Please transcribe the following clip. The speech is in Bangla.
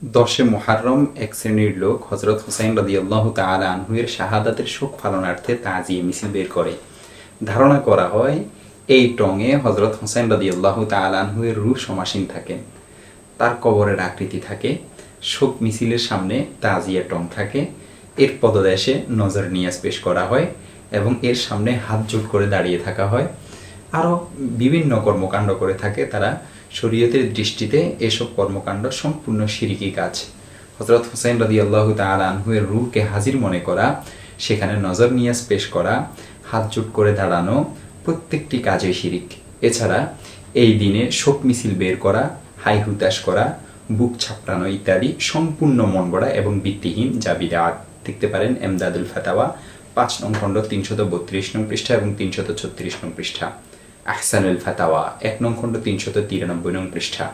10 মুহাররম এক শ্রেণীর লোক হযরত হুসাইন রাদিয়াল্লাহু তাআলা আনহু-এর শাহাদাতের শোক পালনার্থে তাজিয়ে মিছিল বের করে। ধারণা করা হয় এই টঙে হযরত হুসাইন রাদিয়াল্লাহু তাআলা আনহু-এর রূহ সমাসীন থাকেন। তার কবরের আকৃতি থাকে, শোক মিছিলের সামনে তাজিয়া টং থাকে, এর পদদেশে নজর নিয়াজ পেশ করা হয় এবং এর সামনে হাত জোট করে দাঁড়িয়ে থাকা হয়। আরও বিভিন্ন কর্মকাণ্ড করে থাকে তারা। শরীয়তের দৃষ্টিতে এসব কর্মকাণ্ড সম্পূর্ণ শিরকি কাজ। হযরত হুসাইন রাদিয়াল্লাহু তাআলা আনহু-এর রূহকে হাজির মনে করা, সেখানে নজর নিয়াজ পেশ করা, হাত জোট করে দাঁড়ানো, প্রত্যেকটি কাজে শিরিক। এছাড়া এই দিনে শোক মিছিল বের করা, হাই হুতাশ করা, বুক ছাপড়ানো ইত্যাদি সম্পূর্ণ মন গড়া এবং ভিত্তিহীন, যা বিদআত। দেখতে পারেন এমদাদুল ফাতাওয়া 5 নং খণ্ড 332 নং পৃষ্ঠা এবং 336 নং পৃষ্ঠা, আহসানুল ফাতাওয়া 1 নং খণ্ড 393 নং পৃষ্ঠা।